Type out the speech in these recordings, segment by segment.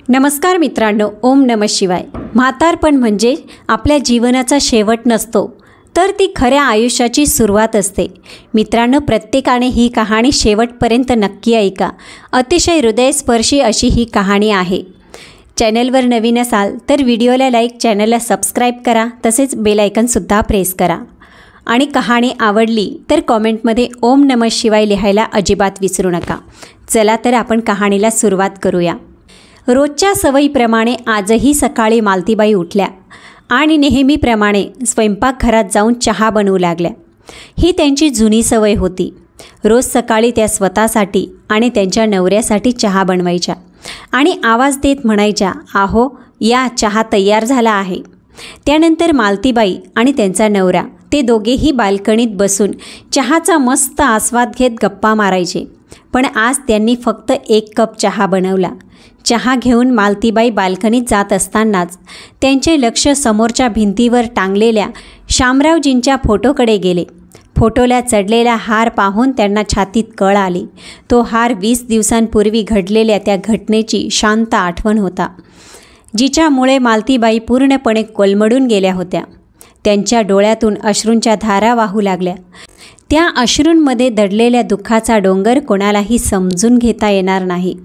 नमस्कार मित्रांनो, ओम नमः शिवाय। म्हातारपण म्हणजे आपल्या जीवनाचा शेवट नसतो, तर ती खऱ्या आयुष्याची सुरुवात असते। मित्रांनो, प्रत्येकाने ही कहाणी शेवटपर्यंत नक्की ऐका। अतिशय हृदयस्पर्शी अशी ही कहाणी आहे। चॅनलवर नवीन असाल तर व्हिडिओला लाईक, चॅनलला सबस्क्राईब करा, तसेच बेल आयकॉनसुद्धा प्रेस करा। आणि कहाणी आवडली तर कॉमेंटमध्ये ओम नमः शिवाय लिहायला अजिबात विसरू नका। चला तर आपण कहाणीला सुरुवात करूया। रोजच्या सवयीप्रमाणे आजही सकाळी मालतीबाई उठल्या आणि नेहमीप्रमाणे स्वयंपाकघरात जाऊन चहा बनवू लागल्या। ही त्यांची जुनी सवय होती। रोज सकाळी त्या स्वतःसाठी आणि त्यांच्या नवऱ्यासाठी चहा बनवायच्या आणि आवाज देत म्हणायच्या, "आहो, या चहा तयार झाला आहे." त्यानंतर मालतीबाई आणि त्यांचा नवरा ते दोघेही बाल्कनीत बसून चहाचा मस्त आस्वाद घेत गप्पा मारायचे। पण आज त्यांनी फक्त 1 कप चहा बनवला। चहा घेऊन मालतीबाई बाल्कनीत जात असतानाच त्यांचे लक्ष समोरच्या भिंतीवर टांगलेल्या शामरावजींच्या फोटोकडे गेले। फोटोला चढलेला हार पाहून त्यांना छातीत कळ आली। तो हार 20 दिवसांपूर्वी घडलेल्या त्या घटनेची शांत आठवण होता, जिच्यामुळे मालतीबाई पूर्णपणे कोलमडून गेल्या होत्या। त्यांच्या डोळ्यातून अश्रूंच्या धारा वाहू लागल्या। त्या अश्रूंमध्ये दडलेल्या दुःखाचा डोंगर कोणालाही समजून घेता येणार नाही।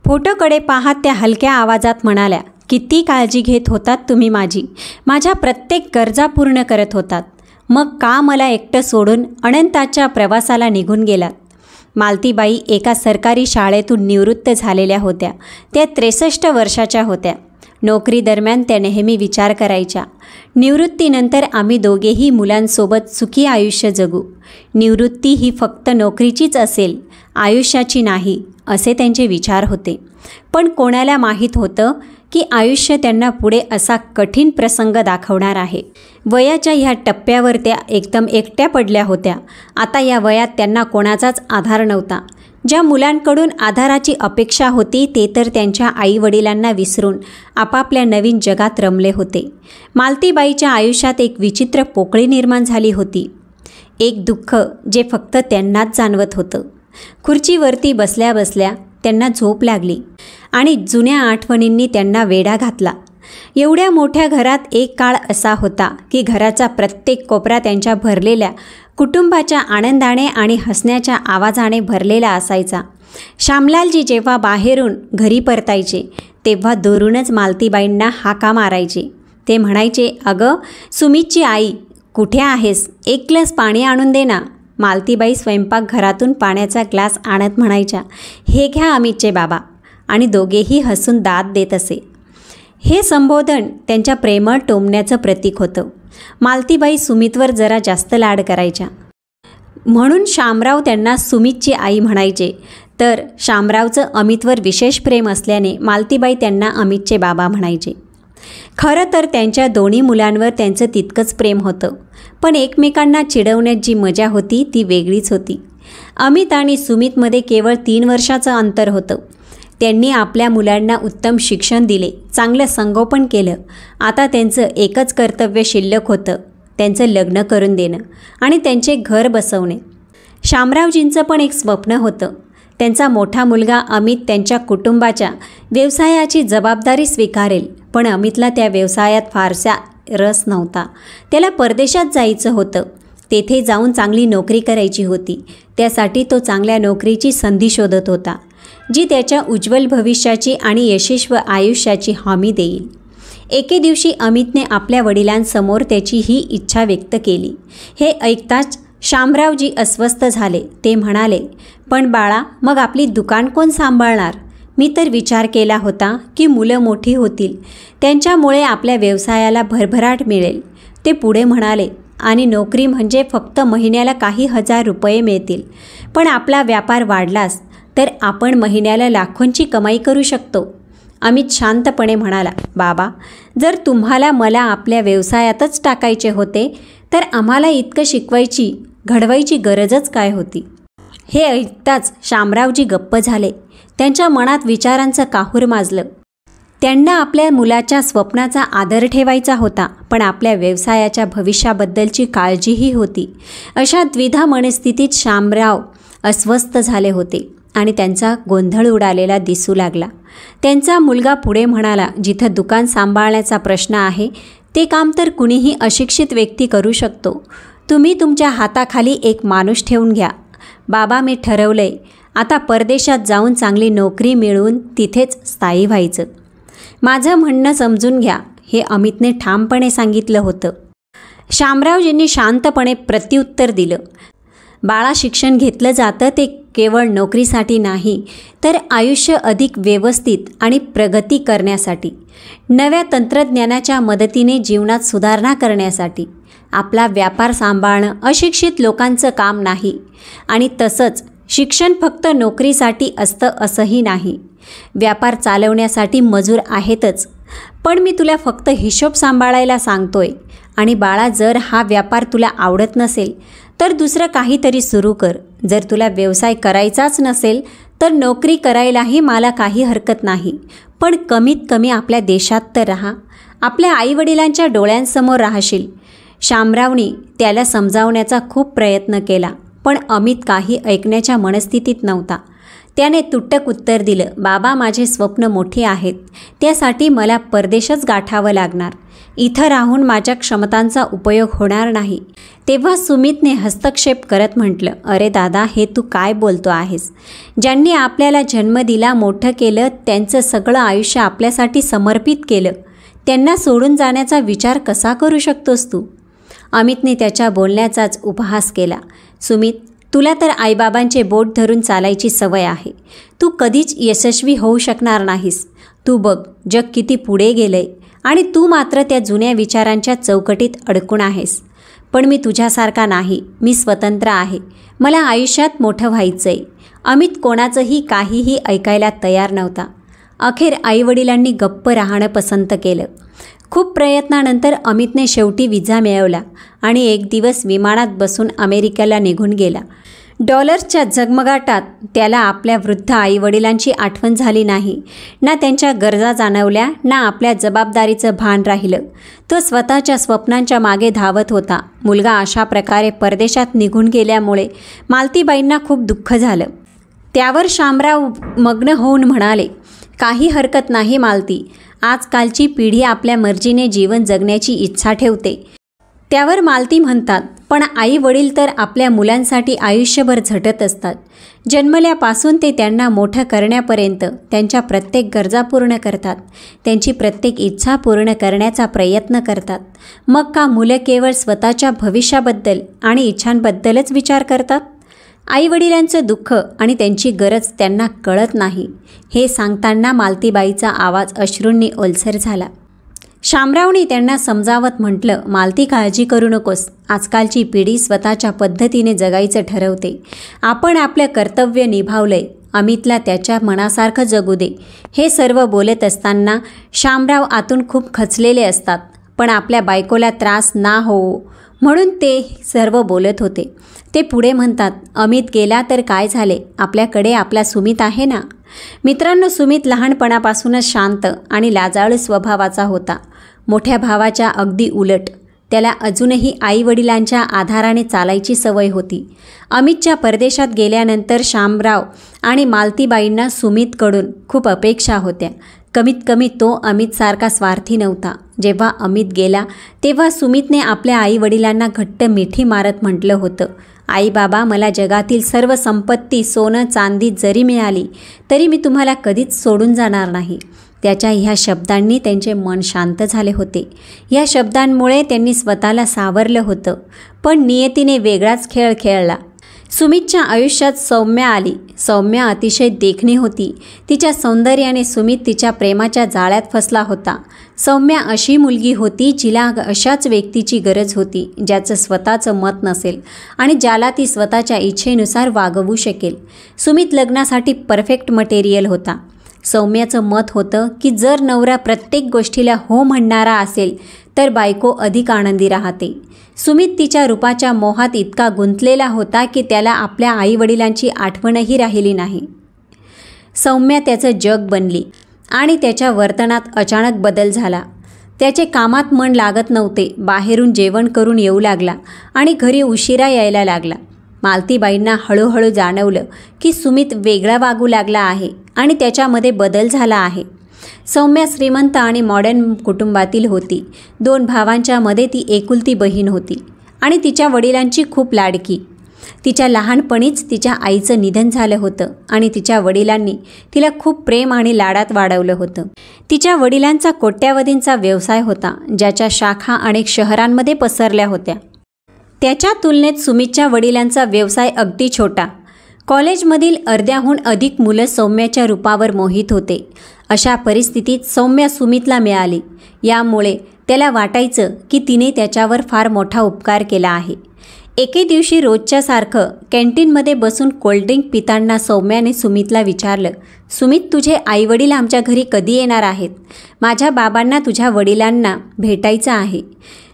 फोटोकडे पाहत त्या हलक्या आवाजात म्हणाल्या, "किती काळजी घेत होतात तुम्ही माझी, माझ्या प्रत्येक गरजा पूर्ण करत होतात, मग का मला एकटं सोडून अनंताच्या प्रवासाला निघून गेलात?" मालतीबाई एका सरकारी शाळेतून निवृत्त झालेल्या होत्या। त्या 63 वर्षाच्या होत्या। नोकरीदरम्यान त्या नेहमी विचार करायच्या, "निवृत्तीनंतर आम्ही दोघेही मुलांसोबत सुखी आयुष्य जगू। निवृत्ती ही फक्त नोकरीचीच असेल, आयुष्याची नाही," असे त्यांचे विचार होते। पण कोणाला माहीत होतं की आयुष्य त्यांना पुढे असा कठीण प्रसंग दाखवणार आहे। वयाच्या ह्या टप्प्यावर त्या एकदम एकट्या पडल्या होत्या। आता या वयात त्यांना कोणाचाच आधार नव्हता। ज्या मुलांकडून आधाराची अपेक्षा होती ते तर त्यांच्या आईवडिलांना विसरून आपापल्या नवीन जगात रमले होते। मालतीबाईच्या आयुष्यात एक विचित्र पोकळी निर्माण झाली होती। एक दुःख जे फक्त त्यांनाच जाणवत होतं। खुर्चीवरती बसल्या बसल्या त्यांना झोप लागली आणि जुन्या आठवणींनी त्यांना वेढा घातला। एवढ्या मोठ्या घरात एक काळ असा होता की घराचा प्रत्येक कोपरा त्यांच्या भरलेल्या कुटुंबाच्या आनंदाने आणि हसण्याच्या आवाजाने भरलेला असायचा। श्यामलालजी जेव्हा बाहेरून घरी परतायचे तेव्हा दुरूनच मालतीबाईंना हाका मारायचे। ते म्हणायचे, "अगं सुमितची आई, कुठे आहेस? 1 ग्लास पाणी आणून दे ना." मालतीबाई स्वयंपाकघरातून पाण्याचा ग्लास आणत म्हणायच्या, "हे घ्या अमितचे बाबा." आणि दोघेही हसून दाद देत असे। हे संबोधन त्यांच्या प्रेमळ टोमण्याचं प्रतीक होतं। मालतीबाई सुमितवर जरा जास्त लाड करायच्या, म्हणून शामराव त्यांना सुमितची आई म्हणायचे, तर शामरावचं अमितवर विशेष प्रेम असल्याने मालतीबाई त्यांना अमितचे बाबा म्हणायचे। खरं तर त्यांच्या दोन्ही मुलांवर त्यांचं तितकंच प्रेम होतं, पण एकमेकांना चिडवण्यात जी मजा होती ती वेगळीच होती। अमित आणि सुमितमध्ये केवळ 3 वर्षाचं अंतर होतं। त्यांनी आपल्या मुलांना उत्तम शिक्षण दिले, चांगलं संगोपन केलं। आता त्यांचं एकच कर्तव्य शिल्लक होतं, त्यांचं लग्न करून देणं आणि त्यांचे घर बसवणे। शामरावजींचं पण एक स्वप्न होतं। त्यांचा मोठा मुलगा अमित त्यांच्या कुटुंबाच्या व्यवसायाची जबाबदारी स्वीकारेल, पण अमितला त्या व्यवसायात फारसा रस नव्हता। त्याला परदेशात जायचं होतं, तेथे जाऊन चांगली नोकरी करायची होती। त्यासाठी तो चांगल्या नोकरीची संधी शोधत होता, जी त्याच्या उज्ज्वल भविष्याची आणि यशस्वी आयुष्याची हमी देईल। एके दिवशी अमितने आपल्या वडिलांसमोर त्याची ही इच्छा व्यक्त केली। हे ऐकताच शामरावजी अस्वस्थ झाले। ते म्हणाले, "पण बाळा, मग आपली दुकान कोण सांभाळणार? मी तर विचार केला होता की मुलं मोठी होतील, त्यांच्यामुळे आपल्या व्यवसायाला भरभराट मिळेल." ते पुढे म्हणाले, "आणि नोकरी म्हणजे फक्त महिन्याला काही हजार रुपये मिळतील, पण आपला व्यापार वाढलास तर आपण महिन्याला लाखोंची कमाई करू शकतो." अमित शांतपणे म्हणाला, "बाबा, जर तुम्हाला मला आपल्या व्यवसायातच टाकायचे होते तर आम्हाला इतकं शिकवायची, घडवायची गरजच काय होती?" हे ऐकताच शामरावजी गप्प झाले। त्यांच्या मनात विचारांचं काहूर माजलं। त्यांना आपल्या मुलाच्या स्वप्नाचा आदर ठेवायचा होता, पण आपल्या व्यवसायाच्या भविष्याबद्दलची काळजीही होती। अशा द्विधा मनस्थितीत शामराव अस्वस्थ झाले होते। आणि त्यांचा गोंधळ उडालेला दिसू लागला. त्यांचा मुलगा पुढे म्हणाला, जिथं दुकान सांभाळण्याचा प्रश्न आहे ते काम तर कुणीही अशिक्षित व्यक्ती करू शकतो. तुम्ही तुमच्या हाताखाली एक माणूस ठेवून घ्या. बाबा, मी ठरवलंय आता परदेशात जाऊन चांगली नोकरी मिळवून तिथेच स्थायी व्हायचं. माझं म्हणणं समजून घ्या, हे अमितने ठामपणे सांगितलं होतं. शामरावजींनी शांतपणे प्रत्युत्तर दिलं, बाळा, शिक्षण घेतलं जातं ते केवळ नोकरीसाठी नाही, तर आयुष्य अधिक व्यवस्थित आणि प्रगती करण्यासाठी, नव्या तंत्रज्ञानाच्या मदतीने जीवनात सुधारणा करण्यासाठी. आपला व्यापार सांभाळणं अशिक्षित लोकांचं काम नाही. आणि तसंच शिक्षण फक्त नोकरीसाठी असतं असंही नाही. व्यापार चालवण्यासाठी मजूर आहेतच, पण मी तुला फक्त हिशोब सांभाळायला सांगतोय. आणि बाळा, जर हा व्यापार तुला आवडत नसेल तर दुसरं काहीतरी सुरू कर. जर तुला व्यवसाय करायचाच नसेल तर नोकरी करायलाही मला काही हरकत नाही, पण कमीत कमी आपल्या देशात तर राहा. आपल्या आईवडिलांच्या डोळ्यांसमोर राहशील. शामरावनी त्याला समजावण्याचा खूप प्रयत्न केला, पण अमित काही ऐकण्याच्या मनस्थितीत नव्हता. त्याने तुटक उत्तर दिलं, बाबा, माझे स्वप्न मोठे आहेत. त्यासाठी मला परदेशच गाठावं लागणार. इथं राहून माझ्या क्षमतांचा उपयोग होणार नाही. तेव्हा सुमितने हस्तक्षेप करत म्हटलं, अरे दादा, हे तू काय बोलतो आहेस? ज्यांनी आपल्याला जन्म दिला, मोठं केलं, त्यांचं सगळं आयुष्य आपल्यासाठी समर्पित केलं, त्यांना सोडून जाण्याचा विचार कसा करू शकतोस तू? अमितने त्याच्या बोलण्याचाच उपहास केला. सुमित, तुला तर आईबाबांचे बोट धरून चालायची सवय आहे. तू कधीच यशस्वी होऊ शकणार नाहीस. तू बघ, जग किती पुढे गेलंय आणि तू मात्र त्या जुन्या विचारांच्या चौकटीत अडकून आहेस. पण मी तुझ्यासारखा नाही. मी स्वतंत्र आहे. मला आयुष्यात मोठं व्हायचंय. अमित कोणाचंही काहीही ऐकायला तयार नव्हता. अखेर आईवडिलांनी गप्प राहणं पसंत केलं. खूप प्रयत्नानंतर अमितने शेवटी विजा मिळवला आणि एक दिवस विमानात बसून अमेरिकेला निघून गेला. डॉलर्सच्या झगमगाटात त्याला आपल्या वृद्ध आईवडिलांची आठवण झाली नाही. ना त्यांच्या गरजा जाणवल्या, ना आपल्या जबाबदारीचं भान राहिलं. तो स्वतःच्या स्वप्नांच्या मागे धावत होता. मुलगा अशा प्रकारे परदेशात निघून गेल्यामुळे मालतीबाईंना खूप दुःख झालं. त्यावर शामराव मग्न होऊन म्हणाले, काही हरकत नाही मालती. आजकालची पिढी आपल्या मर्जीने जीवन जगण्याची इच्छा ठेवते. त्यावर मालती म्हणतात, पण आई वडील तर आपल्या मुलांसाठी आयुष्यभर झटत असतात. जन्मल्यापासून ते त्यांना मोठं करण्यापर्यंत त्यांच्या प्रत्येक गरजा पूर्ण करतात. त्यांची प्रत्येक इच्छा पूर्ण करण्याचा प्रयत्न करतात. मग का मुलं केवळ स्वतःच्या भविष्याबद्दल आणि इच्छांबद्दलच विचार करतात? आईवडिलांचं दुःख आणि त्यांची गरज त्यांना कळत नाही. हे सांगताना मालतीबाईचा आवाज अश्रूंनी ओलसर झाला. शामरावने त्यांना समजावत म्हटलं, मालती, काळजी करू नकोस. आजकालची पिढी स्वतःच्या पद्धतीने जगायचं ठरवते. आपण आपलं कर्तव्य निभावलंय. अमितला त्याच्या मनासारखं जगू दे. हे सर्व बोलत असताना शामराव आतून खूप खचलेले असतात, पण आपल्या बायकोला त्रास ना होवो म्हणून ते सर्व बोलत होते. ते पुढे म्हणतात, अमित गेला तर काय झाले? आपल्याकडे आपला सुमित आहे ना. मित्रांनो, सुमित लहानपणापासूनच शांत आणि लाजाळू स्वभावाचा होता. मोठ्या भावाच्या अगदी उलट. त्याला अजूनही आईवडिलांच्या आधाराने चालायची सवय होती. अमितच्या परदेशात गेल्यानंतर शामराव आणि मालतीबाईंना सुमितकडून खूप अपेक्षा होत्या. कमीत कमी तो अमितसारखा स्वार्थी नव्हता. जेव्हा अमित गेला तेव्हा सुमितने आपल्या आईवडिलांना घट्ट मिठी मारत म्हटलं होतं, आई बाबा, मला जगातील सर्व संपत्ती, सोनं चांदी जरी मिळाली तरी मी तुम्हाला कधीच सोडून जाणार नाही. त्याच्या ह्या शब्दांनी त्यांचे मन शांत झाले होते. या शब्दांमुळे त्यांनी स्वतःला सावरलं होतं. पण नियतीने वेगळाच खेळ खेळला. सुमितच्या आयुष्यात सौम्या आली. सौम्या अतिशय देखणी होती. तिच्या सौंदर्याने सुमित तिच्या प्रेमाच्या जाळ्यात फसला होता. सौम्या अशी मुलगी होती जिला अशाच व्यक्तीची गरज होती, ज्याचं स्वतःचं मत नसेल आणि ज्याला ती स्वतःच्या इच्छेनुसार वागवू शकेल. सुमित लग्नासाठी परफेक्ट मटेरियल होता. सौम्याचं मत होतं की जर नवरा प्रत्येक गोष्टीला हो म्हणणारा असेल तर बायको अधिक आनंदी राहते. सुमित तिच्या रूपाच्या मोहात इतका गुंतलेला होता की त्याला आपल्या आईवडिलांची आठवणही राहिली नाही. सौम्या त्याचं जग बनली आणि त्याच्या वर्तनात अचानक बदल झाला. त्याचे कामात मन लागत नव्हते. बाहेरून जेवण करून येऊ लागला आणि घरी उशिरा यायला लागला. मालतीबाईंना हळूहळू जाणवलं की सुमित वेगळा वागू लागला आहे आणि त्याच्यामध्ये बदल झाला आहे. सौम्या श्रीमंत आणि मॉडर्न कुटुंबातील होती. 2 भावांच्या मध्ये ती एकुलती बहीण होती आणि तिच्या वडिलांची खूप लाडकी. तिच्या लहानपणीच तिच्या आईचं निधन झालं होतं आणि तिच्या वडिलांनी तिला खूप प्रेम आणि लाडात वाढवलं होतं. तिच्या वडिलांचा कोट्यावधींचा व्यवसाय होता, ज्याच्या शाखा अनेक शहरांमध्ये पसरल्या होत्या. त्याच्या तुलनेत सुमितच्या वडिलांचा व्यवसाय अगदी छोटा. कॉलेजमधील अर्ध्याहून अधिक मुलं सौम्याच्या रूपावर मोहित होते. अशा परिस्थितीत सौम्या सुमितला मिळाली. यामुळे त्याला वाटायचं की तिने त्याच्यावर फार मोठा उपकार केला आहे. एके दिवशी रोजच्यासारखं कॅन्टीनमध्ये बसून कोल्ड्रिंक पिताना सौम्याने सुमितला विचारलं, सुमित, तुझे आईवडील आमच्या घरी कधी येणार आहेत? माझ्या बाबांना तुझ्या वडिलांना भेटायचं आहे.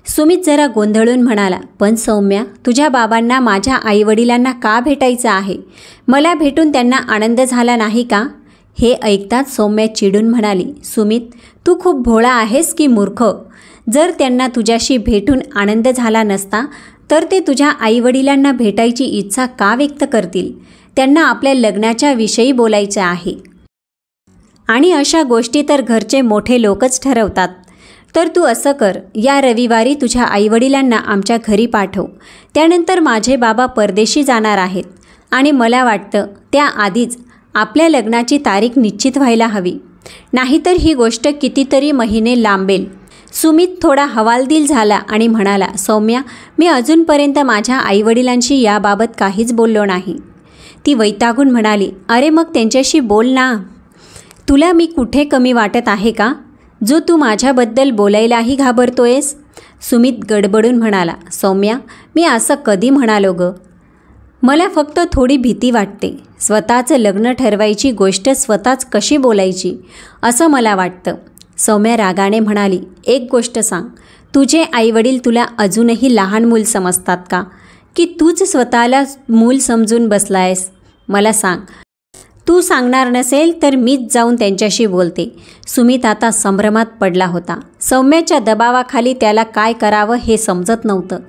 सुमित जरा गोंधळून म्हणाला, पण सौम्या, तुझ्या बाबांना माझ्या आईवडिलांना का भेटायचं आहे? मला भेटून त्यांना आनंद झाला नाही का? हे ऐकताच सौम्या चिडून म्हणाली, सुमित, तू खूप भोळा आहेस की मूर्ख? जर त्यांना तुझ्याशी भेटून आनंद झाला नसता तर ते तुझ्या आईवडिलांना भेटायची इच्छा का व्यक्त करतील? त्यांना आपल्या लग्नाच्या विषयी बोलायचे आहे आणि अशा गोष्टी तर घरचे मोठे लोकच ठरवतात. तर तू असं कर, या रविवारी तुझ्या आईवडिलांना आमच्या घरी पाठव. त्यानंतर माझे बाबा परदेशी जाणार आहेत आणि मला वाटतं त्याआधीच आपल्या लग्नाची तारीख निश्चित व्हायला हवी, नाहीतर ही गोष्ट कितीतरी महिने लांबेल. सुमित थोडा हवालदिल झाला आणि म्हणाला, सौम्या, मी अजूनपर्यंत माझ्या आईवडिलांशी याबाबत काहीच बोललो नाही. ती वैतागून म्हणाली, अरे मग त्यांच्याशी बोल ना. तुला मी कुठे कमी वाटत आहे का, जो तू माझ्याबद्दल बोलायलाही घाबरतोयस? सुमित गडबडून म्हणाला, सौम्या, मी असं कधी म्हणालो ग? मला फक्त थोडी भीती वाटते. स्वतःचं लग्न ठरवायची गोष्ट स्वतःच कशी बोलायची असं मला वाटतं. सौम्या रागाने म्हणाली, एक गोष्ट सांग, तुझे आईवडील तुला अजूनही लहान मूल समजतात का, की तूच स्वतःला मूल समजून बसलायस? मला सांग. तू सांगणार नसेल तर मीच जाऊन त्यांच्याशी बोलते. सुमित आता संभ्रमात पडला होता. सौम्याच्या दबावाखाली त्याला काय करावं हे समजत नव्हतं.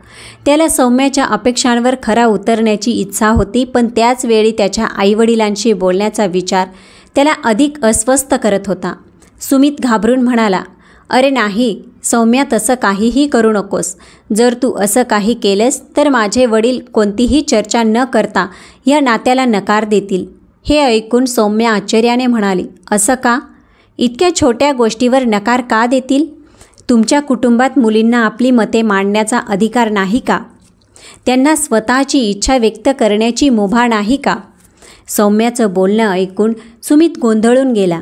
त्याला सौम्याच्या अपेक्षांवर खरा उतरण्याची इच्छा होती, पण त्याच वेळी त्याच्या आईवडिलांशी बोलण्याचा विचार त्याला अधिक अस्वस्थ करत होता. सुमित घाबरून म्हणाला, अरे नाही सौम्या, तसं काहीही करू नकोस. जर तू असं काही केलंस तर माझे वडील कोणतीही चर्चा न करता या नात्याला नकार देतील. हे ऐकून सौम्या आश्चर्याने म्हणाली, असं का? इतक्या छोट्या गोष्टीवर नकार का देतील? तुमच्या कुटुंबात मुलींना आपली मते मांडण्याचा अधिकार नाही का? त्यांना स्वतःची इच्छा व्यक्त करण्याची मुभा नाही का? सौम्याचं बोलणं ऐकून सुमित गोंधळून गेला.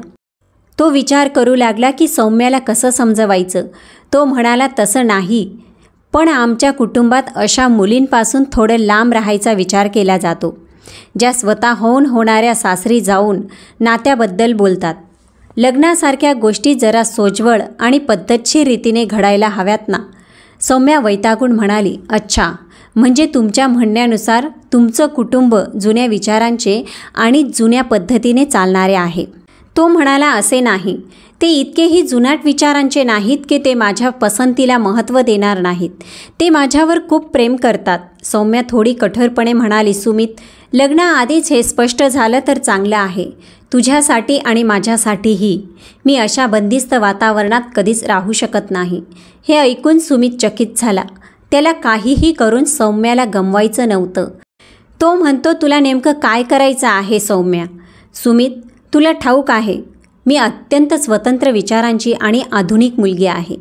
तो विचार करू लागला की सौम्याला कसं समजवायचं. तो म्हणाला, तसं नाही, पण आमच्या कुटुंबात अशा मुलींपासून थोडं लांब राहायचा विचार केला जातो, ज्या स्वतःहून होणाऱ्या सासरी जाऊन नात्याबद्दल बोलतात. लग्नासारख्या गोष्टी जरा सोज्वळ आणि पद्धतशीर रीतीने घडायला हव्यात ना. सौम्या वैतागून म्हणाली, अच्छा, म्हणजे तुमच्या म्हणण्यानुसार तुमचं कुटुंब जुन्या विचारांचे आणि जुन्या पद्धतीने चालणारे आहे. तो म्हणाला, असे नाही, ते इतकेही जुनाट विचारांचे नाहीत की ते माझ्या पसंतीला महत्त्व देणार नाहीत. ते माझ्यावर खूप प्रेम करतात. सौम्या थोडी कठोरपणे म्हणाली, सुमित, लग्नाआधीच हे स्पष्ट झालं तर चांगलं आहे, तुझ्यासाठी आणि माझ्यासाठीही. मी अशा बंदिस्त वातावरणात कधीच राहू शकत नाही. हे ऐकून सुमित चकित झाला. त्याला काहीही करून सौम्याला गमवायचं नव्हतं. तो म्हणतो, तुला नेमकं काय करायचं आहे सौम्या? सुमित, तुला ठाऊक आहे, मी अत्यंत स्वतंत्र विचारांची आणि आधुनिक मुलगी आहे.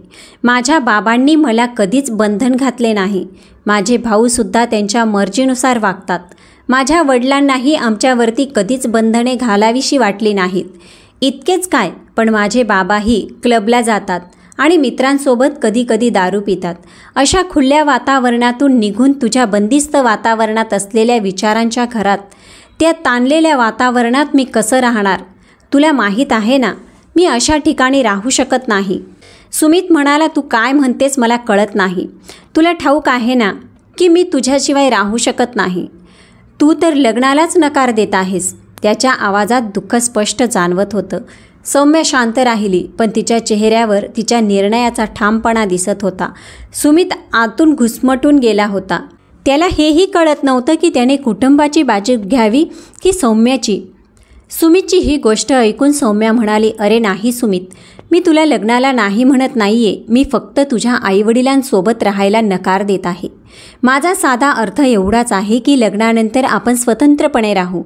माझ्या बाबांनी मला कधीच बंधन घातले नाही. माझे भाऊसुद्धा त्यांच्या मर्जीनुसार वागतात. माझ्या वडिलांनाही आमच्यावरती कधीच बंधने घालावीशी वाटली नाहीत. इतकेच काय, पण माझे बाबाही क्लबला जातात आणि मित्रांसोबत कधीकधी दारू पितात. अशा खुल्या वातावरणातून निघून तुझ्या बंदिस्त वातावरणात असलेल्या विचारांच्या घरात, त्या ताणलेल्या वातावरणात मी कसं राहणार? तुला माहीत आहे ना, मी अशा ठिकाणी राहू शकत नाही. सुमित म्हणाला, तू काय म्हणतेस मला कळत नाही. तुला ठाऊक आहे ना की मी तुझ्याशिवाय राहू शकत नाही. तू तर लग्नालाच नकार देत आहेस. त्याच्या आवाजात दुःख स्पष्ट जाणवत होतं. सौम्या शांत राहिली, पण तिच्या चेहऱ्यावर तिच्या निर्णयाचा ठामपणा दिसत होता. सुमित आतून घुसमटून गेला होता. त्याला हेही कळत नव्हतं की त्याने कुटुंबाची बाजू घ्यावी की सौम्याची. सुमितची ही गोष्ट ऐकून सौम्या म्हणाली, अरे नाही सुमित, मी तुला लग्नाला नाही म्हणत नाहीये. मी फक्त तुझ्या आईवडिलांसोबत राहायला नकार देत आहे. माझा साधा अर्थ एवढाच आहे की लग्नानंतर आपण स्वतंत्रपणे राहू.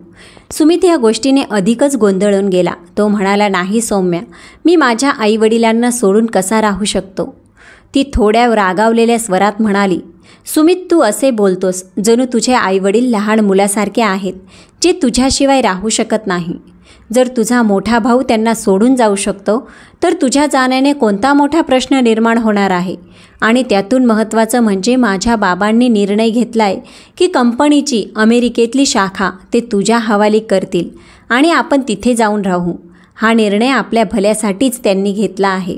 सुमित या गोष्टीने अधिकच गोंधळून गेला. तो म्हणाला, नाही सौम्या, मी माझ्या आईवडिलांना सोडून कसा राहू शकतो. ती थोड्या रागावलेल्या स्वरात म्हणाली, सुमित, तू असे बोलतोस जणू तुझे आईवडील लहान मुलासारखे आहेत जे तुझ्याशिवाय राहू शकत नाही. जर तुझा मोठा भाऊ त्यांना सोडून जाऊ शकतो तर तुझ्या जाण्याने कोणता मोठा प्रश्न निर्माण होणार आहे. आणि त्यातून महत्त्वाचं म्हणजे माझ्या बाबांनी निर्णय घेतला आहे की कंपनीची अमेरिकेतली शाखा ते तुझ्या हवाली करतील आणि आपण तिथे जाऊन राहू. हा निर्णय आपल्या भल्यासाठीच त्यांनी घेतला आहे.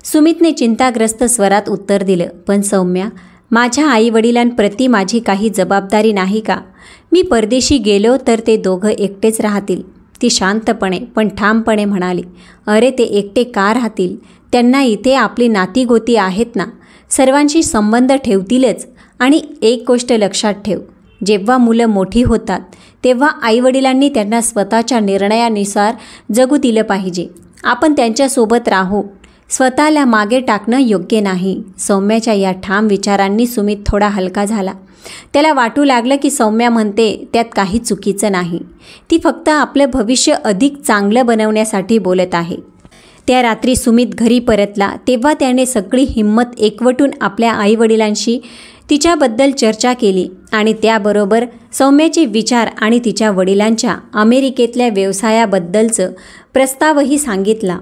सुमितने चिंताग्रस्त स्वरात उत्तर दिलं, पण सौम्या, माझ्या आईवडिलांप्रती माझी काही जबाबदारी नाही का? मी परदेशी गेलो तर ते दोघं एकटेच राहतील. ती शांतपणे पण ठामपणे म्हणाली, अरे ते एकटे का राहतील? त्यांना इथे आपली नातीगोती आहेत ना, सर्वांशी संबंध ठेवतीलच. आणि एक गोष्ट लक्षात ठेव, जेव्हा मुलं मोठी होतात तेव्हा आईवडिलांनी त्यांना स्वतःच्या निर्णयानुसार जगू दिलं पाहिजे. आपण त्यांच्यासोबत राहू, स्वतःला मागे टाकणं योग्य नाही. सौम्याच्या या ठाम विचारांनी सुमित थोडा हलका झाला. त्याला वाटू लागलं की सौम्या म्हणते त्यात काही चुकीचं नाही. ती फक्त आपलं भविष्य अधिक चांगलं बनवण्यासाठी बोलत आहे. त्या रात्री सुमित घरी परतला तेव्हा त्याने सगळी हिंमत एकवटून आपल्या आईवडिलांशी तिच्याबद्दल चर्चा केली आणि त्याबरोबर सौम्याचे विचार आणि तिच्या वडिलांच्या अमेरिकेतल्या व्यवसायाबद्दलचं प्रस्तावही सांगितला.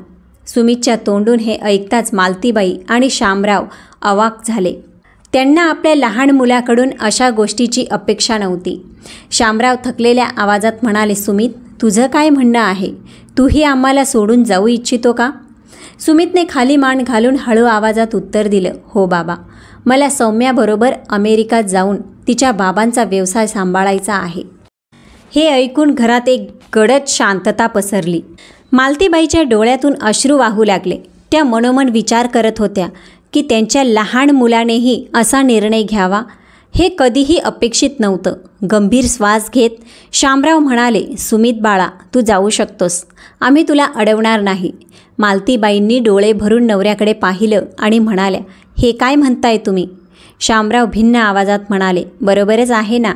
सुमितच्या तोंडून हे ऐकताच मालतीबाई आणि शामराव अवाक झाले. त्यांना आपल्या लहान मुलाकडून अशा गोष्टीची अपेक्षा नव्हती. शामराव थकलेल्या आवाजात म्हणाले, सुमित, तुझं काय म्हणणं आहे? तूही आम्हाला सोडून जाऊ इच्छितो का? सुमितने खाली मान घालून हळू आवाजात उत्तर दिलं, हो बाबा, मला सौम्याबरोबर अमेरिकात जाऊन तिच्या बाबांचा व्यवसाय सांभाळायचा आहे. हे ऐकून घरात एक गडद शांतता पसरली. मालतीबाईच्या डोळ्यातून अश्रू वाहू लागले. त्या मनोमन विचार करत होत्या की त्यांच्या लहान मुलानेही असा निर्णय घ्यावा हे कधीही अपेक्षित नव्हतं. गंभीर श्वास घेत शामराव म्हणाले, सुमित बाळा, तू जाऊ शकतोस, आम्ही तुला अडवणार नाही. मालतीबाईंनी डोळे भरून नवऱ्याकडे पाहिलं आणि म्हणाल्या, हे काय म्हणताय तुम्ही? शामराव भिन्न आवाजात म्हणाले, बरोबरच आहे ना.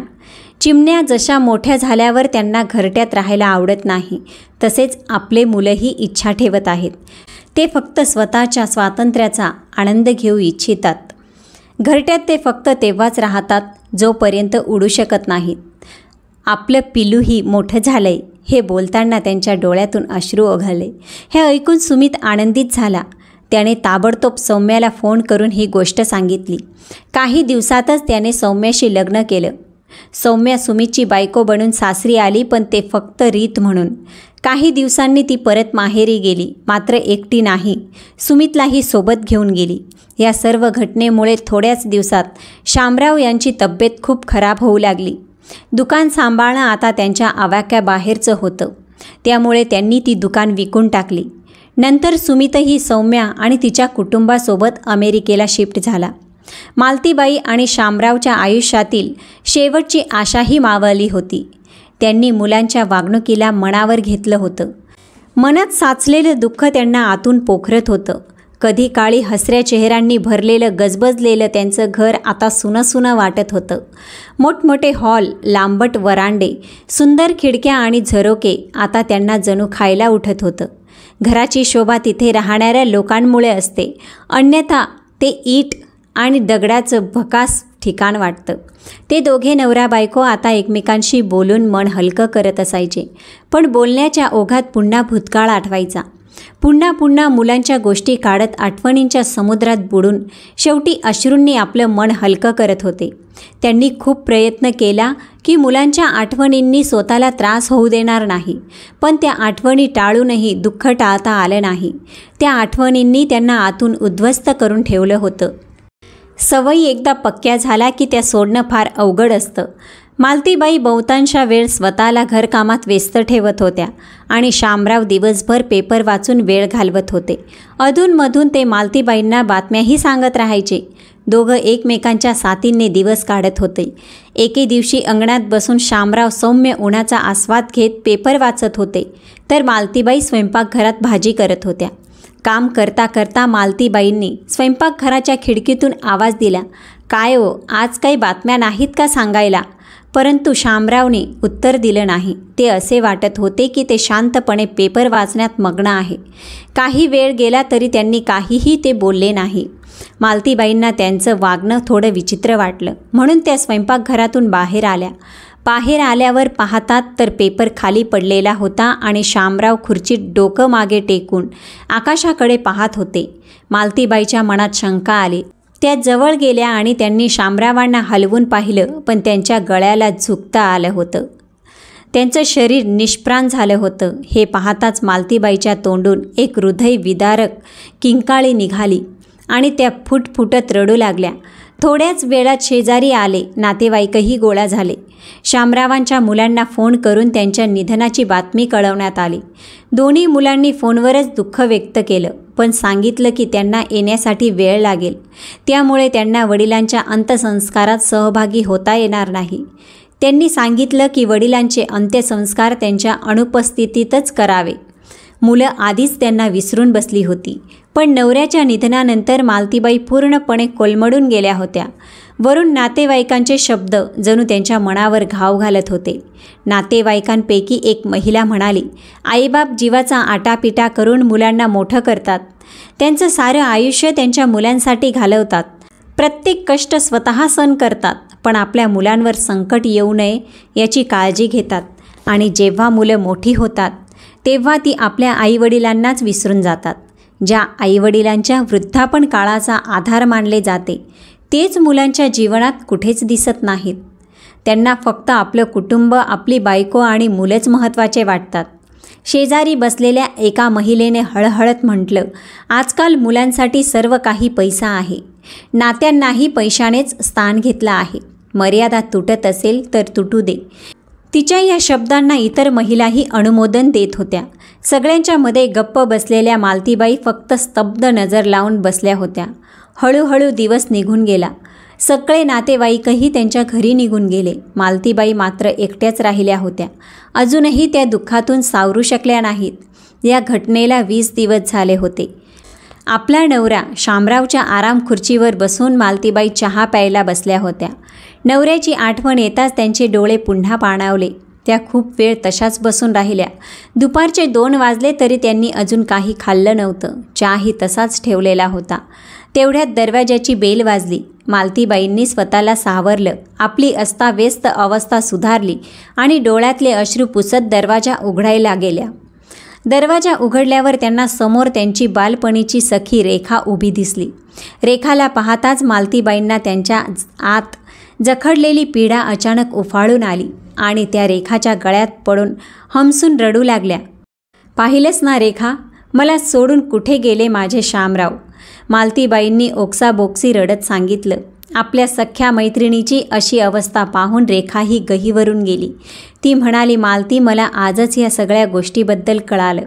चिमण्या जशा मोठ्या झाल्यावर त्यांना घरट्यात राहायला आवडत नाही, तसेच आपले मुलंही इच्छा ठेवत आहेत. ते फक्त स्वतःच्या स्वातंत्र्याचा आनंद घेऊ इच्छितात. घरट्यात ते फक्त तेव्हाच राहतात जोपर्यंत उडू शकत नाहीत. आपलं पिलूही मोठं झालंय. हे बोलताना त्यांच्या डोळ्यातून अश्रू ओघळले. हे ऐकून सुमित आनंदित झाला. त्याने ताबडतोब सौम्याला फोन करून ही गोष्ट सांगितली. काही दिवसातच त्याने सौम्याशी लग्न केलं. सौम्या सुमितची बायको बनून सासरी आली, पण ते फक्त रीत म्हणून. काही दिवसांनी ती परत माहेरी गेली, मात्र एकटी नाही, सुमितलाही सोबत घेऊन गेली. या सर्व घटनेमुळे थोड्याच दिवसात शामराव यांची तब्येत खूप खराब होऊ लागली. दुकान सांभाळणं आता त्यांच्या आवाक्याबाहेरचं होतं. त्यामुळे त्यांनी ती दुकान विकून टाकली. नंतर सुमितही सौम्या आणि तिच्या कुटुंबासोबत अमेरिकेला शिफ्ट झाला. मालतीबाई आणि शामरावच्या आयुष्यातील शेवटची आशाही मावळली होती. त्यांनी मुलांच्या वागणुकीला मनावर घेतलं होतं. मनात साचलेलं दुःख त्यांना आतून पोखरत होतं. कधी काळी हसऱ्या चेहऱ्यांनी भरलेलं गजबजलेलं त्यांचं घर आता सुनं वाटत होतं. मोठमोठे हॉल, लांबट वरांडे, सुंदर खिडक्या आणि झरोके आता त्यांना जणू खायला उठत होतं. घराची शोभा तिथे राहणाऱ्या लोकांमुळे असते, अन्यथा ते ईट आणि दगडाचं भकास ठिकाण वाटतं. ते दोघे नवरा बायको आता एकमेकांशी बोलून मन हलकं करत असायचे, पण बोलण्याच्या ओघात पुन्हा भूतकाळ आठवायचा. पुन्हा मुलांच्या गोष्टी काढत आठवणींच्या समुद्रात बुडून शेवटी अश्रूंनी आपलं मन हलकं करत होते. त्यांनी खूप प्रयत्न केला की मुलांच्या आठवणींनी स्वतःला त्रास होऊ देणार नाही, पण त्या आठवणी टाळूनही दुःख टाळता आलं नाही. त्या आठवणींनी त्यांना आतून उद्ध्वस्त करून ठेवलं होतं. सवयी एकदा पक्क्या झाल्या की त्या सोडणं फार अवघड असतं. मालतीबाई बहुतांशा वेळ स्वतःला घरकामात व्यस्त ठेवत होत्या आणि शामराव दिवसभर पेपर वाचून वेळ घालवत होते. अधूनमधून ते मालतीबाईंना बातम्याही सांगत राहायचे. दोघं एकमेकांच्या साथींनी दिवस काढत होते. एके दिवशी अंगणात बसून शामराव सौम्य उन्हाचा आस्वाद घेत पेपर वाचत होते, तर मालतीबाई स्वयंपाकघरात भाजी करत होत्या. काम करता करता मालतीबाईंनी स्वयंपाकघराच्या खिडकीतून आवाज दिला, "काय हो, आज काही बातम्या नाहीत का सांगायला?" परंतु शामरावने उत्तर दिलं नाही. ते असे वाटत होते की ते शांतपणे पेपर वाचण्यात मग्न आहे. काही वेळ गेला तरी त्यांनी काहीही ते बोलले नाही. मालतीबाईंना त्यांचं वागणं थोडं विचित्र वाटलं, म्हणून त्या स्वयंपाकघरातून बाहेर आल्या. बाहेर आल्यावर पाहतात तर पेपर खाली पडलेला होता आणि शामराव खुर्चीत डोकं मागे टेकून आकाशाकडे पाहत होते. मालतीबाईच्या मनात शंका आली. त्या जवळ गेल्या आणि त्यांनी शामरावांना हलवून पाहिलं, पण त्यांच्या गळ्याला झुकता आलं होतं. त्यांचं शरीर निष्प्राण झालं होतं. हे पाहताच मालतीबाईच्या तोंडून एक हृदयविदारक किंकाळी निघाली आणि त्या फुटफुटत रडू लागल्या. थोड्याच वेळात शेजारी आले नातेवाईकही गोळा झाले. शामरावांच्या मुलांना फोन करून त्यांच्या निधनाची बातमी कळवण्यात आली. दोन्ही मुलांनी फोनवरच दुःख व्यक्त केलं, पण सांगितलं की त्यांना येण्यासाठी वेळ लागेल, त्यामुळे त्यांना वडिलांच्या अंत्यसंस्कारात सहभागी होता येणार नाही. त्यांनी सांगितलं की वडिलांचे अंत्यसंस्कार त्यांच्या अनुपस्थितीतच करावे. मुलं आधीच त्यांना विसरून बसली होती, पण नवऱ्याच्या निधनानंतर मालतीबाई पूर्णपणे कोलमडून गेल्या होत्या. वरून नातेवाईकांचे शब्द जणू त्यांच्या मनावर घाव घालत होते. नातेवाईकांपैकी एक महिला म्हणाली, "आईबाप जीवाचा आटापिटा करून मुलांना मोठं करतात. त्यांचं सारं आयुष्य त्यांच्या मुलांसाठी घालवतात. प्रत्येक कष्ट स्वतः सहन करतात, पण आपल्या मुलांवर संकट येऊ नये याची काळजी घेतात. आणि जेव्हा मुलं मोठी होतात तेव्हा ती आपल्या आईवडिलांनाच विसरून जातात. ज्या आईवडिलांच्या वृद्धापन काळाचा आधार मानले जाते तेच मुलांच्या जीवनात कुठेच दिसत नाहीत. त्यांना फक्त आपलं कुटुंब, आपली बायको आणि मुलंच महत्त्वाचे वाटतात." शेजारी बसलेल्या एका महिलेने हळहळत म्हटलं, "आजकाल मुलांसाठी सर्व काही पैसा आहे. नात्यांनाही पैशानेच स्थान घेतलं आहे. मर्यादा तुटत असेल तर तुटू दे." तिच्या या शब्दांना इतर महिलाही अनुमोदन देत होत्या. सगळ्यांच्या मध्ये गप्प बसलेल्या मालतीबाई फक्त स्तब्ध नजर लावून बसल्या होत्या. हळूहळू दिवस निघून गेला. सगळे नातेवाईकही त्यांच्या घरी निघून गेले. मालतीबाई मात्र एकट्याच राहिल्या होत्या. अजूनही त्या दुःखातून सावरू शकल्या नाहीत. या घटनेला 20 दिवस झाले होते. आपला नवरा शामरावच्या आराम खुर्चीवर बसून मालतीबाई चहा प्यायला बसल्या होत्या. नवऱ्याची आठवण येताच त्यांचे डोळे पुन्हा पाणावले. त्या खूप वेळ तशाच बसून राहिल्या. दुपारचे 2 वाजले तरी त्यांनी अजून काही खाल्लं नव्हतं. चहाही तसाच ठेवलेला होता. तेवढ्यात दरवाजाची बेल वाजली. मालतीबाईंनी स्वतःला सावरलं. आपली अस्ताव्यस्त अवस्था सुधारली आणि डोळ्यातले अश्रू पुसत दरवाजा उघडायला गेल्या. दरवाजा उघडल्यावर त्यांना समोर त्यांची बालपणीची सखी रेखा उभी दिसली. रेखाला पाहताच मालतीबाईंना त्यांच्या आत जखडलेली पीडा अचानक उफाळून आली आणि त्या रेखाच्या गळ्यात पडून हमसून रडू लागल्या. "पाहिलंस ना रेखा, मला सोडून कुठे गेले माझे शामराव?" मालतीबाईंनी ओक्साबोक्सी रडत सांगितलं. आपल्या सख्या मैत्रिणीची अशी अवस्था पाहून रेखाही गहिवरून गेली. ती म्हणाली, "मालती, मला आजच या सगळ्या गोष्टीबद्दल कळालं.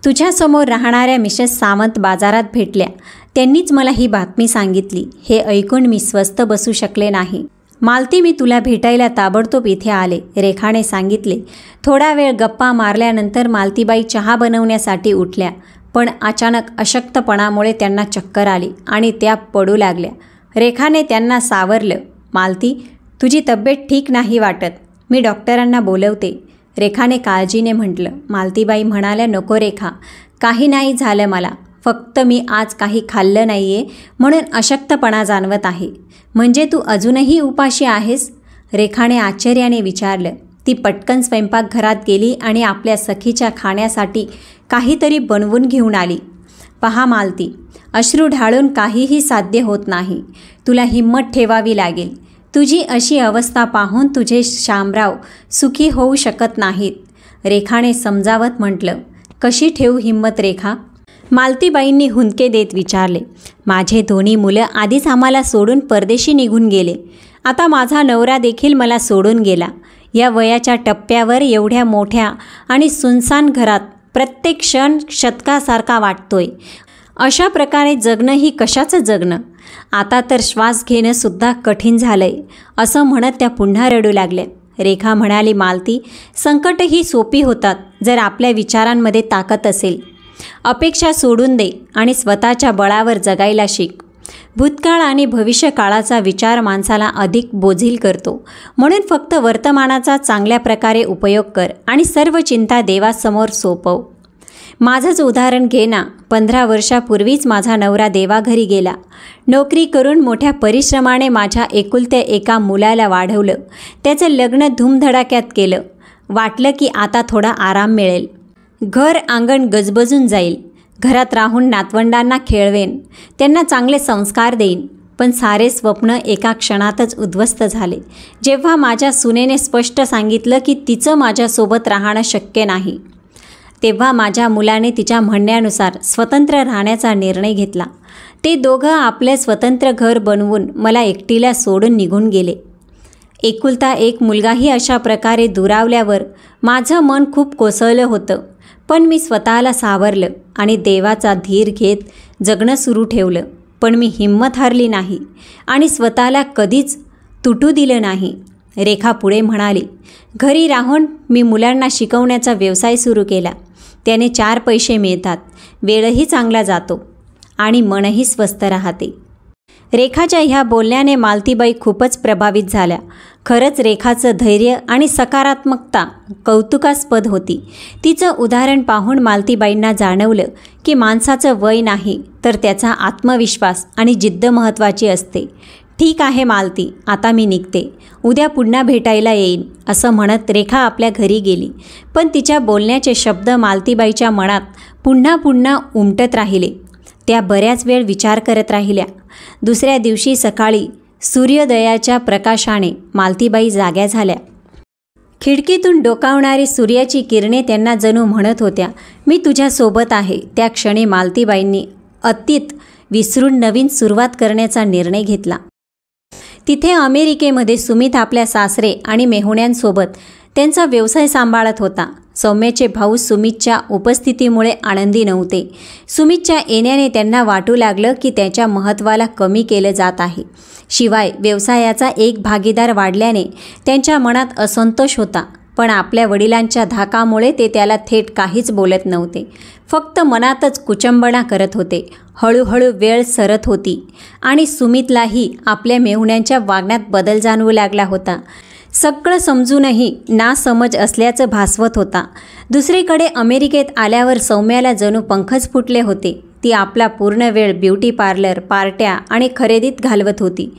तुझ्यासमोर राहणाऱ्या मिसेस सावंत बाजारात भेटल्या. त्यांनीच मला ही बातमी सांगितली. हे ऐकून मी स्वस्थ बसू शकले नाही. मालती, मी तुला भेटायला ताबडतोब इथे आले," रेखाने सांगितले. थोडा वेळ गप्पा मारल्यानंतर मालतीबाई चहा बनवण्यासाठी उठल्या, पण अचानक अशक्तपणामुळे त्यांना चक्कर आली आणि त्या पडू लागल्या. रेखाने त्यांना सावरलं. "मालती, तुझी तब्येत ठीक नाही वाटत. मी डॉक्टरांना बोलवते," रेखाने काळजीने म्हटलं. मालतीबाई म्हणाल्या, "नको रेखा, काही नाही झालं मला. फक्त मी आज काही खाल्लं नाही आहे म्हणून अशक्तपणा जाणवत आहे." "म्हणजे तू अजूनही उपाशी आहेस?" रेखाने आश्चर्याने विचारलं. ती पटकन स्वयंपाकघरात गेली आणि आपल्या सखीच्या खाण्यासाठी काहीतरी बनवून घेऊन आली. "पहा मालती, अश्रू ढाळून काहीही साध्य होत नाही. तुला हिंमत ठेवावी लागेल. तुझी अशी अवस्था पाहून तुझे शामराव सुखी होऊ शकत नाहीत," रेखाने समजावत म्हटलं. "कशी ठेवू हिंमत रेखा?" मालतीबाईंनी हुंदके देत विचारले. "माझे दोन्ही मुलं आधीच आम्हाला सोडून परदेशी निघून गेले. आता माझा नवरा देखील मला सोडून गेला. या वयाच्या टप्प्यावर एवढ्या मोठ्या आणि सुनसान घरात प्रत्येक क्षण शतकासारखा वाटतोय. अशा प्रकारे जगणं ही कशाचं जगणं? आता तर श्वास घेणंसुद्धा कठीण झालंय, असं म्हणत त्या पुन्हा रडू लागल्या. रेखा म्हणाली, मालती, संकट ही सोपी होतात जर आपल्या विचारांमध्ये ताकद असेल. अपेक्षा सोडून दे आणि स्वतःच्या बळावर जगायला शिक. भूतकाळ आणि भविष्यकाळाचा विचार माणसाला अधिक बोझील करतो. म्हणून फक्त वर्तमानाचा चांगल्या प्रकारे उपयोग कर आणि सर्व चिंता देवासमोर सोपव. माझंच उदाहरण घे ना. 15 वर्षापूर्वीच माझा नवरा देवाघरी गेला. नोकरी करून मोठ्या परिश्रमाने माझ्या एकुलत्या एका मुलाला वाढवलं. त्याचं लग्न धूमधडाक्यात केलं. वाटलं की आता थोडा आराम मिळेल. घर अंगण गजबजून जाईल. घरात राहून नातवंडांना खेळवेन, त्यांना चांगले संस्कार देईन. पण सारे स्वप्न एका क्षणातच उद्ध्वस्त झाले जेव्हा माझ्या सुनेने स्पष्ट सांगितलं की तिचं माझ्यासोबत राहणं शक्य नाही. तेव्हा माझ्या मुलाने तिच्या म्हणण्यानुसार स्वतंत्र राहण्याचा निर्णय घेतला. ते दोघं आपले स्वतंत्र घर बनवून मला एकटीला सोडून निघून गेले. एकुलता एक मुलगाही अशा प्रकारे दुरावल्यावर माझं मन खूप कोसळलं होतं. पण मी स्वतःला सावरलं आणि देवाचा धीर घेत जगणं सुरू ठेवलं. पण मी हिंमत हारली नाही आणि स्वतःला कधीच तुटू दिलं नाही. रेखा पुढे म्हणाली, घरी राहून मी मुलांना शिकवण्याचा व्यवसाय सुरू केला. त्याने 4 पैसे मिळतात, वेळही चांगला जातो आणि मनही स्वस्थ राहते. रेखाच्या ह्या बोलण्याने मालतीबाई खूपच प्रभावित झाल्या. खरंच रेखाचं धैर्य आणि सकारात्मकता कौतुकास्पद होती. तिचं उदाहरण पाहून मालतीबाईंना जाणवलं की माणसाचं वय नाही तर त्याचा आत्मविश्वास आणि जिद्द महत्त्वाची असते. ठीक आहे मालती, आता मी निघते. उद्या पुन्हा भेटायला येईन, असं म्हणत रेखा आपल्या घरी गेली. पण तिच्या बोलण्याचे शब्द मालतीबाईच्या मनात पुन्हा पुन्हा उमटत राहिले. त्या बऱ्याच वेळ विचार करत राहिल्या. दुसऱ्या दिवशी सकाळी सूर्योदयाच्या प्रकाशाने मालतीबाई जाग्या झाल्या. खिडकीतून डोकावणारी सूर्याची किरणे त्यांना जणू म्हणत होत्या, मी तुझ्यासोबत आहे. त्या क्षणी मालतीबाईंनी अतीत विसरून नवीन सुरुवात करण्याचा निर्णय घेतला. तिथे अमेरिकेमध्ये सुमित आपल्या सासरे आणि मेहुण्यांसोबत त्यांचा व्यवसाय सांभाळत होता. सौम्याचे भाऊ सुमितच्या उपस्थितीमुळे आनंदी नव्हते. सुमितच्या येण्याने त्यांना वाटू लागलं की त्याच्या महत्त्वाला कमी केलं जात आहे. शिवाय व्यवसायाचा एक भागीदार वाढल्याने त्यांच्या मनात असंतोष होता. पण आपल्या वडिलांच्या धाकामुळे ते त्याला थेट काहीच बोलत नव्हते. फक्त मनातच कुचंबणा करत होते. हळूहळू वेळ सरत होती आणि सुमितलाही आपल्या मेहुण्यांच्या वागण्यात बदल जाणवू लागला होता. सगळं समजूनही नासमज असल्याचं भासवत होता. दुसरीकडे अमेरिकेत आल्यावर सौम्याला जणू पंखच फुटले होते. ती आपला पूर्ण वेळ ब्युटी पार्लर, पार्ट्या आणि खरेदीत घालवत होती.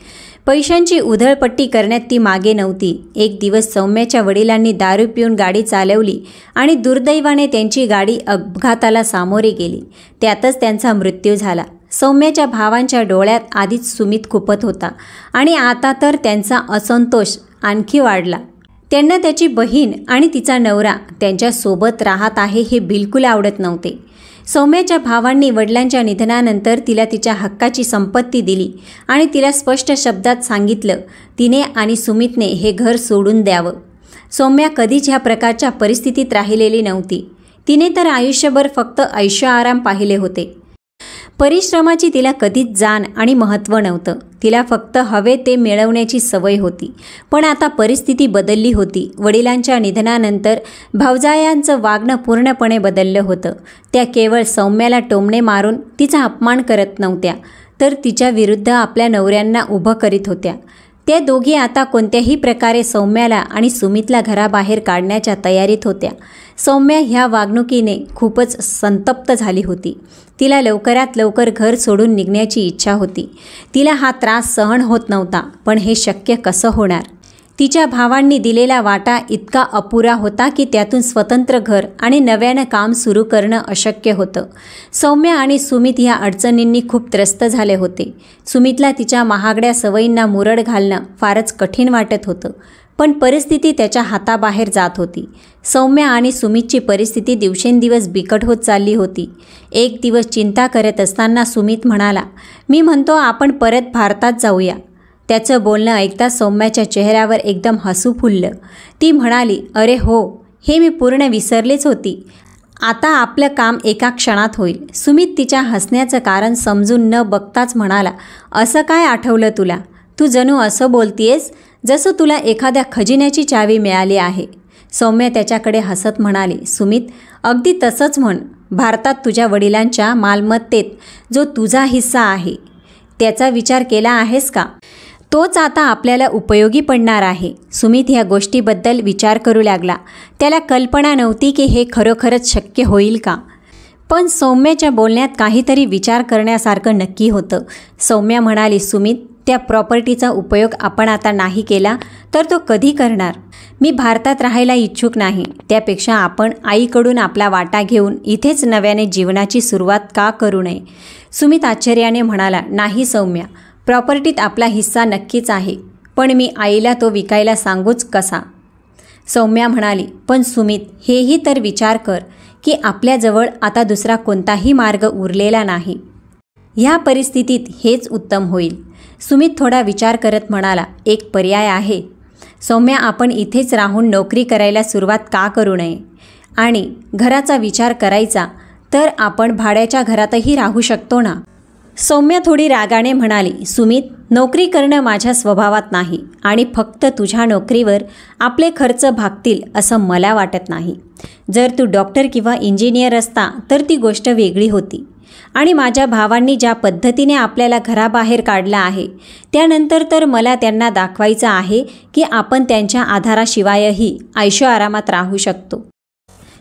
पैशांची उधळपट्टी करण्यात ती मागे नव्हती. एक दिवस सौम्याच्या वडिलांनी दारू पिऊन गाडी चालवली आणि दुर्दैवाने त्यांची गाडी अपघाताला सामोरी गेली. त्यातच त्यांचा मृत्यू झाला. सौम्याच्या भावांच्या डोळ्यात आधीच सुमित खुपत होता आणि आता तर त्यांचा असंतोष आणखी वाढला. त्यांना त्याची बहीण आणि तिचा नवरा त्यांच्यासोबत राहत आहे हे बिलकुल आवडत नव्हते. सौम्याच्या भावांनी वडिलांच्या निधनानंतर तिला तिच्या हक्काची संपत्ती दिली आणि तिला स्पष्ट शब्दात सांगितलं तिने आणि सुमितने हे घर सोडून द्यावं. सौम्या कधीच ह्या प्रकारच्या परिस्थितीत राहिलेली नव्हती. तिने तर आयुष्यभर फक्त ऐशो आराम पाहिले होते. परिश्रमाची तिला कधीच जाण आणि महत्त्व नव्हतं. तिला फक्त हवे ते मिळवण्याची सवय होती. पण आता परिस्थिती बदलली होती. वडिलांच्या निधनानंतर भावजायांचं वागणं पूर्णपणे बदललं होतं. त्या केवळ सौम्याला टोमणे मारून तिचा अपमान करत नव्हत्या, तर तिच्या विरुद्ध आपल्या नवऱ्यांना उभं करीत होत्या. त्या दोघी आता कोणत्याही प्रकारे सौम्याला आणि सुमितला घराबाहेर काढण्याच्या तयारीत होत्या. सौम्या ह्या वागणुकीने खूपच संतप्त झाली होती. तिला लवकरात लवकर घर सोडून निघण्याची इच्छा होती. तिला हा त्रास सहन होत नव्हता. पण हे शक्य कसं होणार? तिच्या भावांनी दिलेला वाटा इतका अपुरा होता की त्यातून स्वतंत्र घर आणि नव्यानं काम सुरू करणं अशक्य होतं. सौम्या आणि सुमित ह्या अडचणींनी खूप त्रस्त झाले होते. सुमितला तिच्या महागड्या सवयींना मुरड घालणं फारच कठीण वाटत होतं. पण परिस्थिती त्याच्या हाताबाहेर जात होती. सौम्या आणि सुमितची परिस्थिती दिवसेंदिवस बिकट होत चालली होती. एक दिवस चिंता करत असताना सुमित म्हणाला, मी म्हणतो आपण परत भारतात जाऊया. त्याचं बोलणं ऐकता सौम्याच्या चेहऱ्यावर एकदम हसू फुललं. ती म्हणाली, अरे हो, हे मी पूर्ण विसरलेच होती. आता आपलं काम एका क्षणात होईल. सुमित तिच्या हसण्याचं कारण समजून न बघताच म्हणाला, असं काय आठवलं तुला? तू जणू असं बोलतीयस जसं तुला एखाद्या खजिन्याची चावी मिळाली आहे. सौम्या त्याच्याकडे हसत म्हणाली, सुमित, अगदी तसंच म्हण. भारतात तुझ्या वडिलांच्या मालमत्तेत जो तुझा हिस्सा आहे त्याचा विचार केला आहेस का? तोच आता आपल्याला उपयोगी पडणार आहे. सुमित ह्या गोष्टीबद्दल विचार करू लागला. त्याला कल्पना नव्हती की हे खरोखरच शक्य होईल का. पण सौम्याच्या बोलण्यात काहीतरी विचार करण्यासारखं नक्की होतं. सौम्या म्हणाली, सुमित, त्या प्रॉपर्टीचा उपयोग आपण आता नाही केला तर तो कधी करणार? मी भारतात राहायला इच्छुक नाही. त्यापेक्षा आपण आईकडून आपला वाटा घेऊन इथेच नव्याने जीवनाची सुरुवात का करू नये? सुमित आश्चर्याने म्हणाला, नाही सौम्या, प्रॉपर्टीत आपला हिस्सा नक्कीच आहे, पण मी आईला तो विकायला सांगूच कसा? सौम्या म्हणाली, पण सुमित, हेही तर विचार कर की आपल्याजवळ आता दुसरा कोणताही मार्ग उरलेला नाही. ह्या परिस्थितीत हेच उत्तम होईल. सुमित थोडा विचार करत म्हणाला, एक पर्याय आहे. सौम्या, आपण इथेच राहून नोकरी करायला सुरुवात का करू नये? आणि घराचा विचार करायचा तर आपण भाड्याच्या घरातही राहू शकतो ना? सौम्या थोडी रागाने म्हणाली, सुमित, नोकरी करणं माझ्या स्वभावात नाही आणि फक्त तुझ्या नोकरीवर आपले खर्च भागतील असं मला वाटत नाही. जर तू डॉक्टर किंवा इंजिनियर असता तर ती गोष्ट वेगळी होती. आणि माझ्या भावांनी ज्या पद्धतीने आपल्याला घराबाहेर काढलं आहे त्यानंतर तर मला त्यांना दाखवायचं आहे की आपण त्यांच्या आधाराशिवायही ऐशोआरामात राहू शकतो.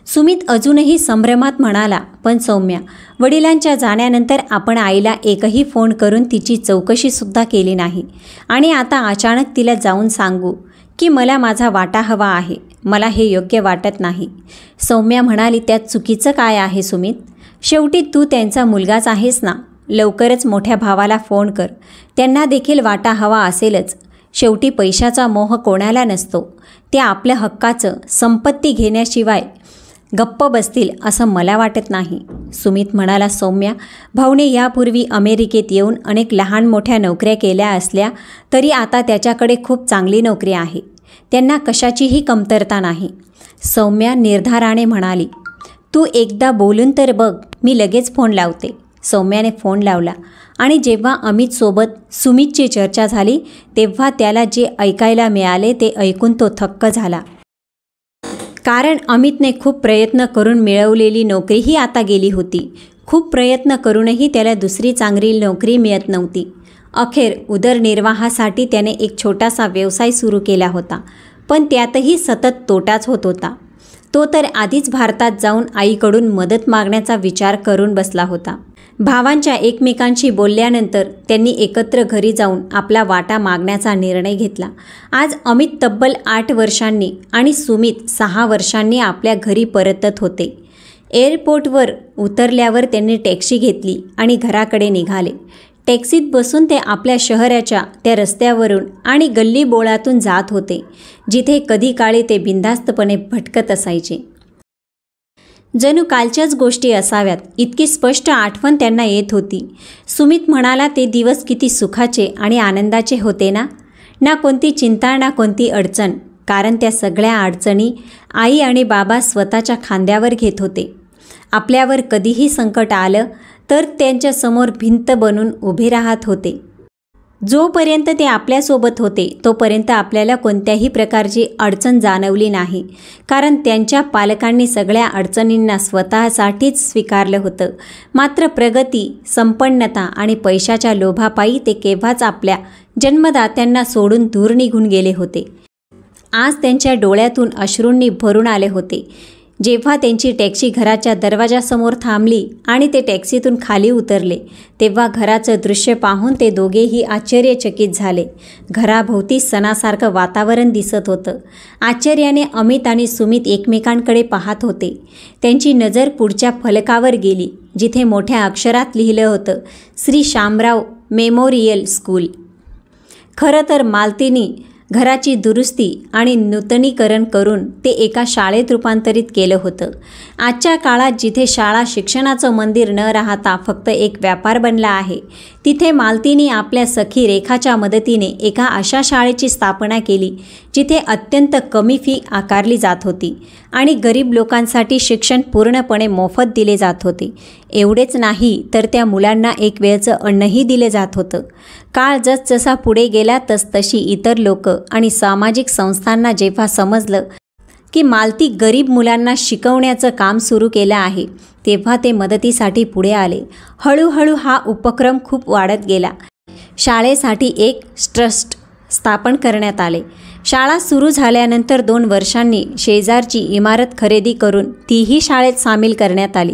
सुमित अजूनही संभ्रमात म्हणाला, पण सौम्या, वडिलांच्या जाण्यानंतर आपण आईला एकही फोन करून तिची चौकशीसुद्धा केली नाही आणि आता अचानक तिला जाऊन सांगू की मला माझा वाटा हवा आहे. मला हे योग्य वाटत नाही. सौम्या म्हणाली, त्यात चुकीचं काय आहे सुमित? शेवटी तू त्यांचा मुलगाच आहेस ना. लवकरच मोठ्या भावाला फोन कर. त्यांना देखील वाटा हवा असेलच. शेवटी पैशाचा मोह कोणाला नसतो. ते आपल्या हक्काचं संपत्ती घेण्याशिवाय गप्प बसतील असं मला वाटत नाही. सुमित म्हणाला, सौम्या, भाऊने यापूर्वी अमेरिकेत येऊन अनेक लहान मोठ्या नोकऱ्या केल्या असल्या तरी आता त्याच्याकडे खूप चांगली नोकरी आहे. त्यांना कशाचीही कमतरता नाही. सौम्या निर्धाराने म्हणाली, तू एकदा बोलून तर बघ, मी लगेच फोन लावते. सौम्याने फोन लावला आणि जेव्हा अमितसोबत सुमितची चर्चा झाली तेव्हा त्याला जे ऐकायला मिळाले ते ऐकून तो थक्क झाला. कारण अमितने खूप प्रयत्न करून मिळवलेली नोकरीही आता गेली होती. खूप प्रयत्न करूनही त्याला दुसरी चांगली नोकरी मिळत नव्हती. अखेर उदरनिर्वाहासाठी त्याने एक छोटासा व्यवसाय सुरू केला होता, पण त्यातही सतत तोटाच होत होता. तो तर आधीच भारतात जाऊन आईकडून मदत मागण्याचा विचार करून बसला होता. भावांच्या एकमेकांशी बोलल्यानंतर त्यांनी एकत्र घरी जाऊन आपला वाटा मागण्याचा निर्णय घेतला. आज अमित तब्बल 8 वर्षांनी आणि सुमित 6 वर्षांनी आपल्या घरी परतत होते. एअरपोर्टवर उतरल्यावर त्यांनी टॅक्सी घेतली आणि घराकडे निघाले. टॅक्सीत बसून ते आपल्या शहराच्या त्या रस्त्यावरून आणि गल्लीबोळातून जात होते जिथे कधी काळी ते बिनधास्तपणे भटकत असायचे. जणू कालच्याच गोष्टी असाव्यात इतकी स्पष्ट आठवण त्यांना येत होती. सुमित म्हणाला, ते दिवस किती सुखाचे आणि आनंदाचे होते ना. ना कोणती चिंता ना कोणती अडचण, कारण त्या सगळ्या अडचणी आई आणि बाबा स्वतःच्या खांद्यावर घेत होते. आपल्यावर कधीही संकट आलं तर त्यांच्यासमोर भिंत बनून उभे राहत होते. जोपर्यंत ते आपल्यासोबत होते तोपर्यंत आपल्याला कोणत्याही प्रकारची अडचण जाणवली नाही, कारण त्यांच्या पालकांनी सगळ्या अडचणींना स्वतःसाठीच स्वीकारलं होतं. मात्र प्रगती, संपन्नता आणि पैशाच्या लोभापायी ते केव्हाच आपल्या जन्मदात्यांना सोडून दूर निघून गेले होते. आज त्यांच्या डोळ्यातून अश्रूंनी भरून आले होते जेव्हा त्यांची टॅक्सी घराच्या दरवाजासमोर थांबली आणि ते टॅक्सीतून खाली उतरले. तेव्हा घराचं दृश्य पाहून ते दोघेही आश्चर्यचकित झाले. घराभोवती सणासारखं वातावरण दिसत होतं. आश्चर्याने अमित आणि सुमित एकमेकांकडे पाहत होते. त्यांची नजर पुढच्या फलकावर गेली जिथे मोठ्या अक्षरात लिहिलं होतं, श्री शामराव मेमोरियल स्कूल. खरं तर मालतीनी घराची दुरुस्ती आणि नूतनीकरण करून ते एका शाळेत रूपांतरित केलं होतं. आजच्या काळात जिथे शाळा शिक्षणाचं मंदिर न राहता फक्त एक व्यापार बनला आहे, तिथे मालतीने आपल्या सखी रेखाच्या मदतीने एका अशा शाळेची स्थापना केली जिथे अत्यंत कमी फी आकारली जात होती आणि गरीब लोकांसाठी शिक्षण पूर्णपणे मोफत दिले जात होते. एवढेच नाही तर त्या मुलांना एक वेळचं अन्नही दिले जात होतं. काळ जसजसा पुढे गेला तसतशी इतर लोक आणि सामाजिक संस्थांना जेव्हा समजलं की मालती गरीब मुलांना शिकवण्याचं काम सुरू केलं आहे, तेव्हा ते मदतीसाठी पुढे आले. हळूहळू हा उपक्रम खूप वाढत गेला. शाळेसाठी एक ट्रस्ट स्थापन करण्यात आले. शाळा सुरू झाल्यानंतर 2 वर्षांनी शेजारची इमारत खरेदी करून तीही शाळेत सामील करण्यात आली.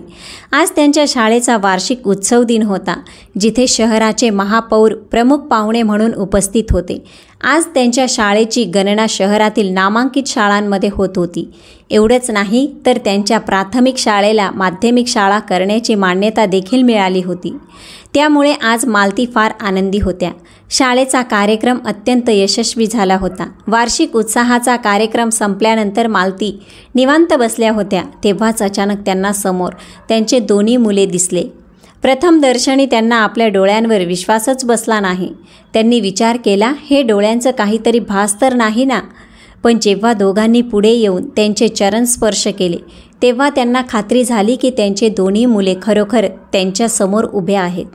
आज त्यांच्या शाळेचा वार्षिक उत्सव दिन होता, जिथे शहराचे महापौर प्रमुख पाहुणे म्हणून उपस्थित होते. आज त्यांच्या शाळेची गणना शहरातील नामांकित शाळांमध्ये होत होती. एवढंच नाही तर त्यांच्या प्राथमिक शाळेला माध्यमिक शाळा करण्याची मान्यता देखील मिळाली होती. त्यामुळे आज मालती फार आनंदी होत्या. शाळेचा कार्यक्रम अत्यंत यशस्वी झाला होता. वार्षिक उत्साहाचा कार्यक्रम संपल्यानंतर मालती निवांत बसल्या होत्या. तेव्हाच अचानक त्यांना समोर त्यांचे दोन्ही मुले दिसले. प्रथम दर्शनी त्यांना आपल्या डोळ्यांवर विश्वासच बसला नाही. त्यांनी विचार केला, हे डोळ्यांचं काहीतरी भास तर नाही ना? पण जेव्हा दोघांनी पुढे येऊन त्यांचे चरण स्पर्श केले, तेव्हा त्यांना खात्री झाली की त्यांचे दोन्ही मुले खरोखर त्यांच्यासमोर उभे आहेत.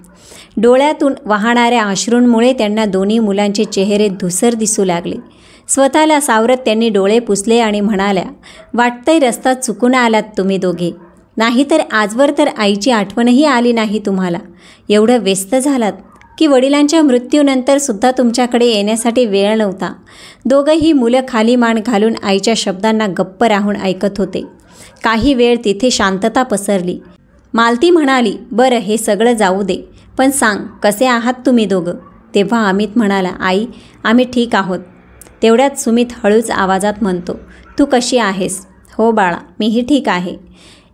डोळ्यातून वाहणाऱ्या अश्रूंमुळे त्यांना दोन्ही मुलांचे चेहरे धुसर दिसू लागले. स्वतःला सावरत त्यांनी डोळे पुसले आणि म्हणाल्या, वाटतंय रस्ता चुकून आलात तुम्ही दोघे. नाहीतर आजवर तर आईची आठवणही आली नाही तुम्हाला. एवढं व्यस्त झालात की वडिलांच्या मृत्यूनंतर सुद्धा तुमच्याकडे येण्यासाठी वेळ नव्हता. दोघंही मुलं खाली मान घालून आईच्या शब्दांना गप्प राहून ऐकत होते. काही वेळ तिथे शांतता पसरली. मालती म्हणाली, बरं हे सगळं जाऊ दे, पण सांग कसे आहात तुम्ही दोघं? तेव्हा अमित म्हणाला, आई आम्ही ठीक आहोत. तेवढ्यात सुमित हळूच आवाजात म्हणतो, तू कशी आहेस? हो बाळा, मीही ठीक आहे.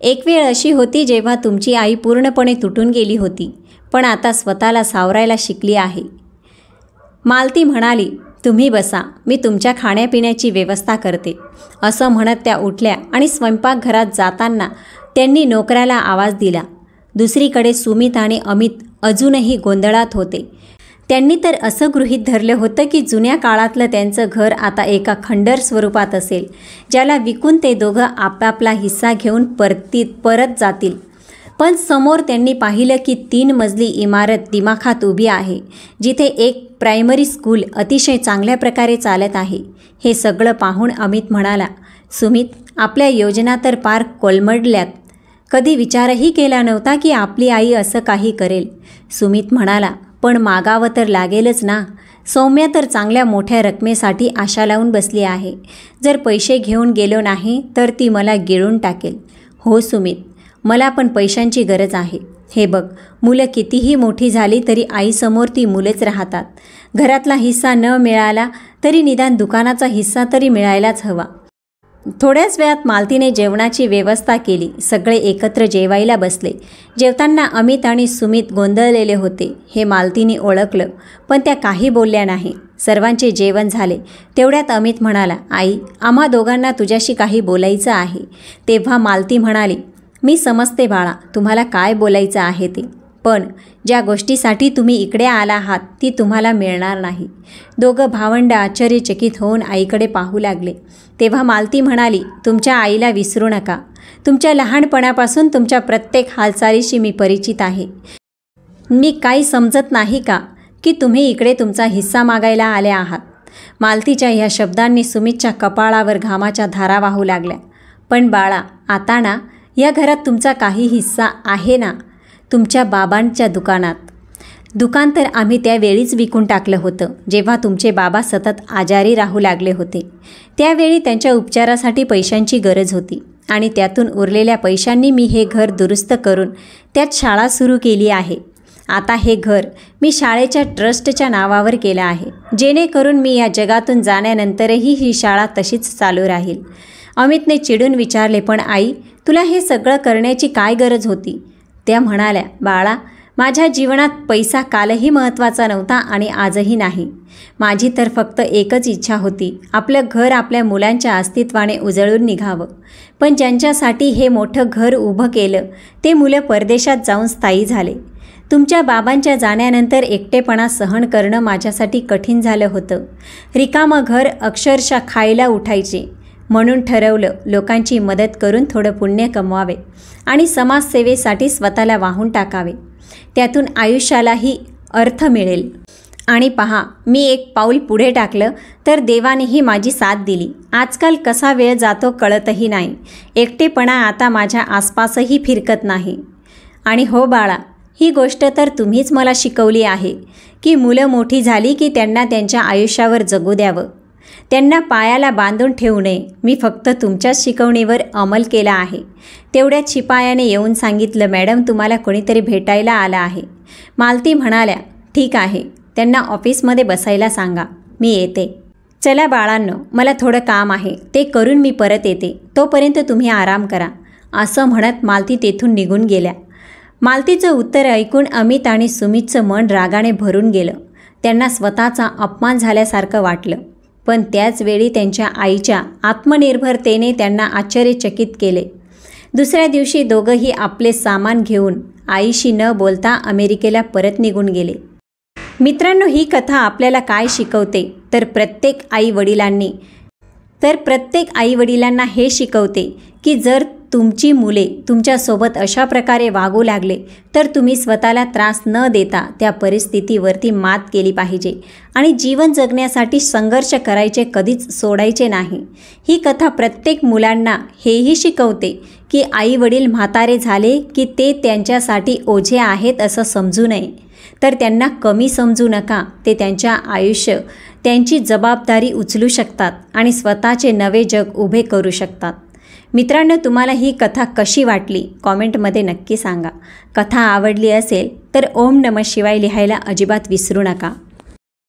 एक वेळ अशी होती जेव्हा तुमची आई पूर्णपणे तुटून गेली होती, पण आता स्वतःला सावरायला शिकली आहे. मालती म्हणाली, तुम्ही बसा, मी तुमच्या खाण्यापिण्याची व्यवस्था करते. असं म्हणत त्या उठल्या आणि स्वयंपाकघरात जाताना त्यांनी नोकराला आवाज दिला. दुसरीकडे सुमित आणि अमित अजूनही गोंधळात होते. त्यांनी तर असं गृहीत धरलं होतं की जुन्या काळातलं त्यांचं घर आता एका खंडर स्वरूपात असेल, ज्याला विकून ते दोघं आपापला हिस्सा घेऊन परत जातील. पण समोर त्यांनी पाहिलं की 3 मजली इमारत दिमाखात उभी आहे, जिथे एक प्रायमरी स्कूल अतिशय चांगल्या प्रकारे चालत आहे. हे सगळं पाहून अमित म्हणाला, सुमित, आपल्या योजना तर पार कोलमडल्यात. कधी विचारही केला नव्हता की आपली आई असं काही करेल. सुमित म्हणाला, पण मागावं तर लागेलच ना. सौम्या तर चांगल्या मोठ्या रकमेसाठी आशा लावून बसली आहे. जर पैसे घेऊन गेलो नाही तर ती मला गिळून टाकेल. हो सुमित, मला पण पैशांची गरज आहे. हे बघ, मुलं कितीही मोठी झाली तरी आईसमोर ती मुलेच राहतात. घरातला हिस्सा न मिळाला तरी निदान दुकानाचा हिस्सा तरी मिळायलाच हवा. थोड्याच वेळात मालतीने जेवणाची व्यवस्था केली. सगळे एकत्र जेवायला बसले. जेवताना अमित आणि सुमित गोंधळलेले होते हे मालतीने ओळखलं, पण त्या काही बोलल्या नाही. सर्वांचे जेवण झाले. तेवढ्यात अमित म्हणाला, आई, आम्हा दोघांना तुझ्याशी काही बोलायचं आहे. तेव्हा मालती म्हणाली, मी समजते बाळा, तुम्हाला काय बोलायचं आहे ते, पण ज्या गोष्टीसाठी तुम्ही इकडे आला आहात ती तुम्हाला मिळणार नाही. दोघं भावंड आश्चर्यचकित होऊन आईकडे पाहू लागले. तेव्हा मालती म्हणाली, तुमच्या आईला विसरू नका. तुमच्या लहानपणापासून तुमच्या प्रत्येक हालचालीशी मी परिचित आहे. मी काही समजत नाही का की तुम्ही इकडे तुमचा हिस्सा मागायला आले आहात? मालतीच्या ह्या शब्दांनी सुमितच्या कपाळावर घामाच्या धारा वाहू लागल्या. पण बाळा, आता ना या घरात तुमचा काही हिस्सा आहे ना? तुमच्या बाबांच्या दुकानात. दुकान तर आम्ही त्यावेळीच विकून टाकलं होतं, जेव्हा तुमचे बाबा सतत आजारी राहू लागले होते. त्यावेळी त्यांच्या उपचारासाठी पैशांची गरज होती आणि त्यातून उरलेल्या पैशांनी मी हे घर दुरुस्त करून त्यात शाळा सुरू केली आहे. आता हे घर मी शाळेच्या ट्रस्टच्या नावावर केलं आहे, जेणेकरून मी या जगातून जाण्यानंतरही ही शाळा तशीच चालू राहील. अमितने चिडून विचारले, पण आई, तुला हे सगळं करण्याची काय गरज होती? त्या म्हणाल्या, बाळा, माझ्या जीवनात पैसा कालही महत्त्वाचा नव्हता आणि आजही नाही. माझी तर फक्त एकच इच्छा होती, आपलं घर आपल्या मुलांच्या अस्तित्वाने उजळून निघावं. पण ज्यांच्यासाठी हे मोठं घर उभं केलं ते मुलं परदेशात जाऊन स्थायी झाले. तुमच्या बाबांच्या जाण्यानंतर एकटेपणा सहन करणं माझ्यासाठी कठीण झालं होतं. रिकामं घर अक्षरशः खायला उठायचे. म्हणून ठरवलं लोकांची मदत करून थोडं पुण्य कमवावे आणि समाजसेवेसाठी स्वतःला वाहून टाकावे. त्यातून आयुष्यालाही अर्थ मिळेल. आणि पहा, मी एक पाऊल पुढे टाकलं तर देवानेही माझी साथ दिली. आजकाल कसा वेळ जातो कळतही नाही. एकटेपणा आता माझ्या आसपासही फिरकत नाही. आणि हो बाळा, ही गोष्ट तर तुम्हीच मला शिकवली आहे की मुलं मोठी झाली की त्यांना त्यांच्या आयुष्यावर जगू द्यावं, त्यांना पायाला बांधून ठेवू नये. मी फक्त तुमच्याच शिकवणीवर अंमल केला आहे. तेवढ्यात शिपायाने येऊन सांगितलं, मॅडम तुम्हाला कोणीतरी भेटायला आलं आहे. मालती म्हणाल्या, ठीक आहे, त्यांना ऑफिसमध्ये बसायला सांगा, मी येते. चला बाळांनो, मला थोडं काम आहे, ते करून मी परत येते. तोपर्यंत तुम्ही आराम करा. असं म्हणत मालती तेथून निघून गेल्या. मालतीचं उत्तर ऐकून अमित आणि सुमितचं मन रागाने भरून गेलं. त्यांना स्वतःचा अपमान झाल्यासारखं वाटलं. पण त्याचवेळी त्यांच्या आईच्या आत्मनिर्भरतेने त्यांना आश्चर्यचकित केले. दुसऱ्या दिवशी दोघंही आपले सामान घेऊन आईशी न बोलता अमेरिकेला परत निघून गेले. मित्रांनो, ही कथा आपल्याला काय शिकवते तर प्रत्येक आईवडिलांना हे शिकवते की जर तुमची मुले तुमच्यासोबत अशा प्रकारे वागू लागले तर तुम्ही स्वतःला त्रास न देता त्या परिस्थितीवरती मात केली पाहिजे आणि जीवन जगण्यासाठी संघर्ष करायचे कधीच सोडायचे नाही. ही कथा प्रत्येक मुलांना हेही शिकवते की आईवडील म्हातारे झाले की ते त्यांच्यासाठी ओझे आहेत असं समजू नये, तर त्यांना कमी समजू नका. ते त्यांच्या आयुष्य, त्यांची जबाबदारी उचलू शकतात आणि स्वतःचे नवे जग उभे करू शकतात. मित्रांनो, तुम्हाला ही कथा कशी वाटली कॉमेंटमध्ये नक्की सांगा. कथा आवडली असेल तर ओम नमः शिवाय लिहायला अजिबात विसरू नका.